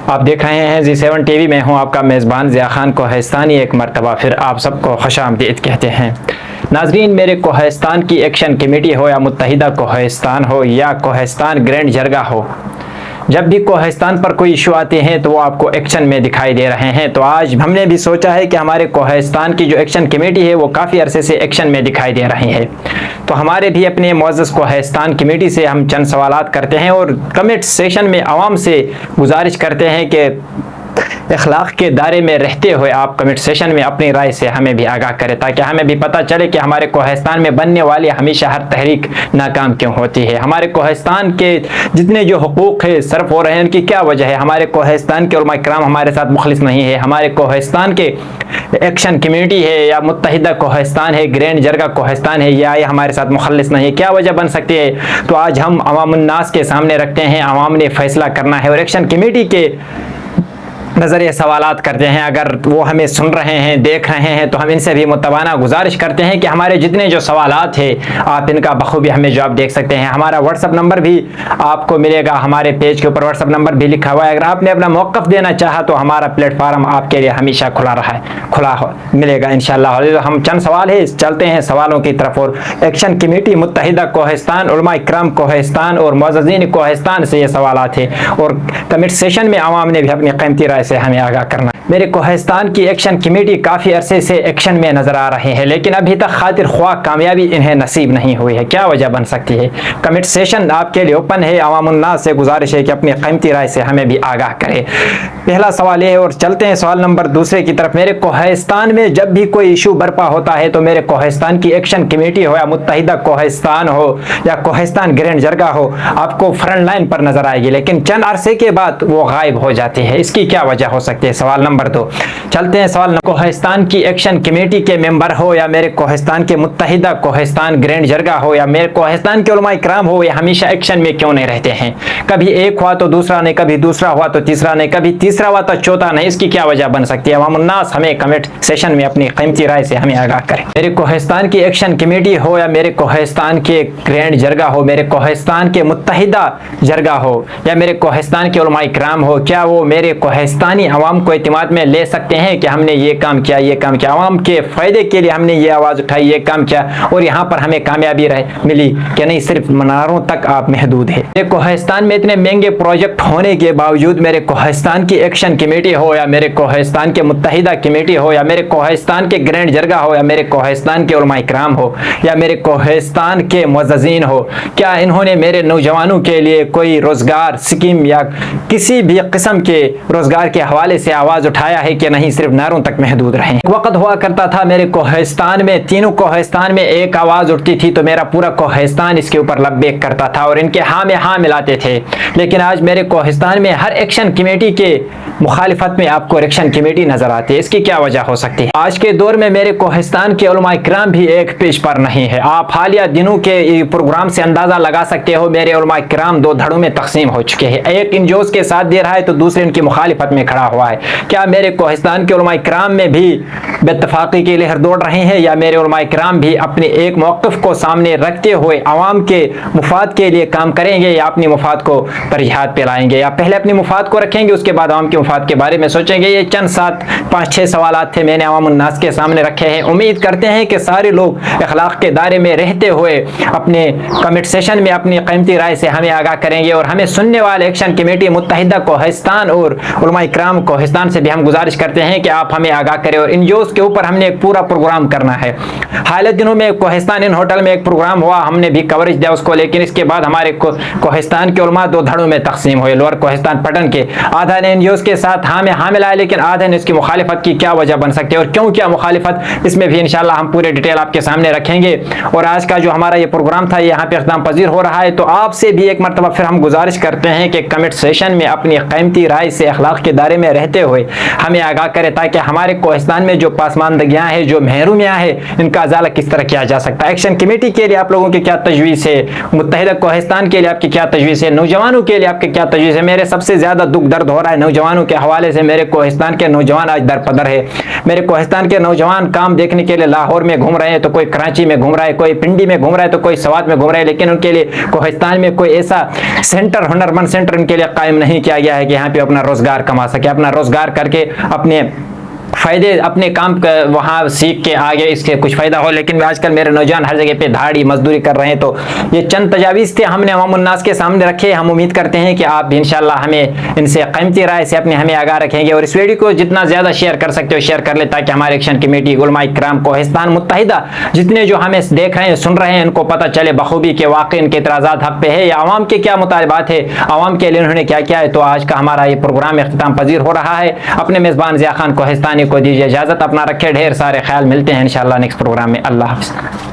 آپ دیکھ رہے ہیں Z7 ٹی وی میں ہوں آپ کا میزبان ضیاء خان کوہستانی۔ ایک مرتبہ پھر آپ سب کو خوش آمدید کہتے ہیں۔ ناظرین، میرے کوہستان کی ایکشن کمیٹی ہو یا متحدہ کوہستان ہو یا کوہستان گرینڈ جرگہ ہو، جب بھی کوہستان پر کوئی ایشو آتے ہیں تو وہ آپ کو ایکشن میں دکھائی دے رہے ہیں۔ تو آج ہم نے بھی سوچا ہے کہ ہمارے کوہستان کی جو ایکشن کمیٹی ہے وہ کافی عرصے سے ایکشن میں دکھائی دے رہی ہے، تو ہمارے بھی اپنے معزز کوہستان کمیٹی سے ہم چند سوالات کرتے ہیں اور کمنٹ سیشن میں عوام سے گزارش کرتے ہیں کہ اخلاق کے دائرے میں رہتے ہوئے آپ کمنٹ سیشن میں اپنی رائے سے ہمیں بھی آگاہ کریں، تاکہ ہمیں بھی پتہ چلے کہ ہمارے کوہستان میں بننے والی ہمیشہ ہر تحریک ناکام کیوں ہوتی ہے، ہمارے کوہستان کے جتنے جو حقوق ہے صرف ہو رہے ہیں ان کی کیا وجہ ہے، ہمارے کوہستان کے علماء کرام ہمارے ساتھ مخلص نہیں ہے، ہمارے کوہستان کے ایکشن کمیٹی ہے یا متحدہ کوہستان ہے، گرینڈ جرگہ کوہستان ہے، یا یہ ہمارے ساتھ مخلص نہیں ہے، کیا وجہ بن سکتی ہے؟ تو آج ہم عوام الناس کے سامنے رکھتے ہیں، عوام نے فیصلہ کرنا ہے اور ایکشن کمیٹی کے نظریے سوالات کرتے ہیں۔ اگر وہ ہمیں سن رہے ہیں، دیکھ رہے ہیں تو ہم ان سے بھی متبانہ گزارش کرتے ہیں کہ ہمارے جتنے جو سوالات ہیں آپ ان کا بخوبی ہمیں جواب دیکھ سکتے ہیں۔ ہمارا واٹس ایپ نمبر بھی آپ کو ملے گا، ہمارے پیج کے اوپر واٹس ایپ نمبر بھی لکھا ہوا ہے۔ اگر آپ نے اپنا موقف دینا چاہا تو ہمارا پلیٹ فارم آپ کے لیے ہمیشہ کھلا ملے گا انشاءاللہ۔ ہم چند سوال ہے چلتے ہیں سوالوں کی طرف، اور ایکشن کمیٹی متحدہ کوہستان، علماء کرام کوہستان اور معززین کوہستان سے یہ سوالات ہیں، اور کمنٹ سیشن میں عوام نے بھی اپنی قیمتی رائے سے ہمیں آگاہ کرنا۔ میرے کوہستان کی ایکشن کمیٹی کافی عرصے سے ایکشن میں نظر آ رہے ہیں، لیکن ابھی تک خاطر خواہ کامیابی انہیں نصیب نہیں ہوئی ہے، کیا وجہ بن سکتی ہے؟ کمنٹ سیشن آپ کے لیے اوپن ہے، عوام الناس سے گزارش ہے کہ اپنی قیمتی رائے سے ہمیں بھی آگاہ کرے۔ پہلا سوال یہ ہے، اور چلتے ہیں سوال نمبر دوسرے کی طرف۔ میرے کوہستان میں جب بھی کوئی ایشو برپا ہوتا ہے تو میرے کوہستان کی ایکشن کمیٹی ہو یا متحدہ کوہستان ہو یا کوہستان گرینڈ جرگہ ہو آپ کو فرنٹ لائن پر نظر آئے گی، لیکن چند عرصے کے بعد وہ غائب ہو جاتی ہے، اس کی کیا وجہ ہو سکتی ہے؟ سوال نمبر دو۔ چلتے ہیں سوال نمبر کوہستان کی ایکشن کمیٹی کے ممبر ہو یا میرے کوہستان کے متحدہ کوہستان گرینڈ جرگہ ہو یا میرے کوہستان کے علماء کرام ہو، یہ ہمیشہ ایکشن میں کیوں نہیں رہتے ہیں؟ کبھی ایک ہوا تو دوسرا نہیں، کبھی دوسرا ہوا تو تیسرا نہیں، کبھی تیسرا ہوا تو چوتھا نہیں، اس کی کیا وجہ بن سکتی ہے؟ عوام الناس ہمیں کمنٹ سیشن میں اپنی قیمتی رائے سے ہمیں آگاہ کریں۔ میرے کوہستان کی ایکشن کمیٹی ہو یا میرے کوہستان کے گرینڈ جرگہ ہو، میرے کوہستان کے متحدہ جرگہ ہو یا میرے کوہستان کے علماء کرام ہو، کیا وہ میرے کوہستانی عوام کو اعتماد میں لے سکتے ہیں کہ ہم نے یہ کام کیا، یہ کام کیا، عوام کے فائدے کے لیے ہم نے یہ آواز اٹھائی، یہ کام کیا اور یہاں پر ہمیں کامیابی ملی کہ نہیں صرف مناروں تک آپ محدود ہیں؟ میرے کوہستان میں اتنے مہنگے پروجیکٹ ہونے کے باوجود میرے کوہستان کی ایکشن کمیٹی ہو یا میرے کوہستان کے متحدہ کمیٹی ہو یا میرے کوہستان کے گرینڈ جرگہ ہو یا میرے کوہستان کے علماء کرام ہو یا میرے کوہستان کے معززین ہو، کیا انہوں نے میرے نوجوانوں کے لیے کوئی روزگار اسکیم یا کسی بھی قسم کے روزگار کے حوالے سے آواز اٹھایا ہے کہ نہیں صرف نعروں تک محدود رہیں؟ ایک وقت ہوا کرتا تھا میرے کوہستان میں تینوں کوہستان میں ایک آواز اٹھتی تھی تو میرا پورا کوہستان اس کے اوپر لبیک کرتا تھا اور ان کے ہاں میں ہاں ملاتے تھے، لیکن آج میرے کوہستان میں ہر ایکشن کمیٹی کے مخالفت میں آپ کو ایکشن کمیٹی نظر آتی ہے، اس کی کیا وجہ ہو سکتی ہے؟ آج کے دور میں میرے کوہستان کے علماء کرام بھی ایک پیج پر نہیں ہے۔ آپ حالیہ دنوں کے پروگرام سے اندازہ لگا سکتے ہو میرے علماء کرام دو دھڑوں میں تقسیم ہو چکے ہیں، ایک ان جوش کے ساتھ دے رہا ہے تو دوسرے ان کی مخالفت میں کھڑا ہوا ہے۔ کیا میرے کوہستان کے علماء کرام میں بھی بے اتفاقی کی لہر دوڑ رہے ہیں یا میرے علماء کرام بھی اپنے ایک موقف کو سامنے رکھتے ہوئے عوام کے مفاد کے لیے کام کریں گے یا اپنی مفاد کو ترجیحات پہ لائیں گے، یا پہلے اپنی مفاد کو رکھیں گے اس کے بعد عوام کے مفاد کے بارے میں سوچیں گے؟ یہ چند 5-6 سوالات تھے میں نے عوام الناس کے سامنے رکھے ہیں۔ امید کرتے ہیں کہ سارے لوگ اخلاق کے دائرے میں رہتے ہوئے اپنے کمنٹ سیشن میں اپنی قیمتی رائے سے ہمیں آگاہ کریں گے، اور ہمیں سننے والے ایکشن کمیٹی متحدہ کوہستان اور علماء کرام کوہستان سے بھی ہم گزارش کرتے ہیں کہ آپ ہمیں آگاہ کریں، اور ان جوز کے اوپر ہم نے ایک پورا پروگرام کرنا ہے۔ حالیہ دنوں میں کوہستان ان ہوٹل میں ایک پروگرام ہوا، ہم نے بھی کوریج دیا اس کو، لیکن اس کے بعد ہمارے کوہستان کے علماء دو دھڑوں میں تقسیم ہوئے، لوور کوہستان پٹن کے آدھا نے ان جوز کے ساتھ ہاں میں ہاں ملایا لیکن آدھا نے اس کی مخالفت کی۔ کیا وجہ بن سکتی ہے اور کیوں کیا مخالفت، اس میں بھی انشاءاللہ ہم پورے ڈیٹیل آپ کے سامنے رکھیں گے۔ اور آج کا جو ہمارا یہ پروگرام تھا یہاں پہ اختتام پذیر ہو رہا ہے، تو آپ سے بھی ایک مرتبہ پھر ہم گزارش کرتے ہیں کہ کمنٹ سیشن میں اپنی قیمتی رائے سے اخلاق کے ادارے میں رہتے ہوئے ہمیں آگاہ کرے تاکہ ہمارے کوہستان میں جو پاسماندگیاں ہیں، جو محرومیاں ہیں، ان کا ازالہ کس طرح کیا جا سکتا ہے۔ ایکشن کمیٹی کے لیے آپ لوگوں کی کیا تجویز ہے؟ متحدہ کوہستان کے لیے آپ کی کیا تجویز ہے؟ نوجوانوں کے لیے آپ کی کیا تجویز ہے؟ میرے سب سے زیادہ دکھ درد ہو رہا ہے نوجوانوں کے حوالے سے۔ میرے کوہستان کے نوجوان آج درپدر ہے۔ میرے کوہستان کے نوجوان کام دیکھنے کے لیے لاہور میں گھوم رہے ہیں، تو کوئی کراچی میں گھوم رہا ہے، کوئی پنڈی میں گھوم رہا ہے، تو کوئی سوات میں گھوم رہا ہے، لیکن ان کے لیے کوہستان میں کوئی ایسا سینٹر، ہنرمند سینٹر ان کے لیے قائم نہیں کیا گیا ہے کہ یہاں پہ اپنا روزگار کما سکے، اپنا روزگار کر کے اپنے فائدے، اپنے کام وہاں سیکھ کے آگے اس کے کچھ فائدہ ہو۔ لیکن آج کل میرے نوجوان ہر جگہ پہ دھاڑی مزدوری کر رہے ہیں۔ تو یہ چند تجاویز تھے، ہم نے عوام الناس کے سامنے رکھے۔ ہم امید کرتے ہیں کہ آپ بھی انشاءاللہ ہمیں ان سے قیمتی رائے سے ہمیں آگاہ رکھیں گے، اور اس ویڈیو کو جتنا زیادہ شیئر کر سکتے ہو شیئر کر لیں، تاکہ ہمارے ایکشن کمیٹی، علماء کرام، کوہستان متحدہ جتنے جو ہمیں دیکھ رہے ہیں، سن رہے ہیں، ان کو پتہ چلے بخوبی کہ واقعی ان کے اعتراضات حق پہ ہے یا عوام کے کیا مطالبات ہے، عوام کے لیے انہوں نے کیا کیا ہے۔ تو آج کا ہمارا یہ پروگرام اختتام پذیر ہو رہا ہے۔ اپنے میزبان ضیاء خان کوہستانی کو دیجیے اجازت، اپنا رکھے ڈھیر سارے خیال، ملتے ہیں انشاءاللہ نیکسٹ پروگرام میں۔ اللہ حافظ۔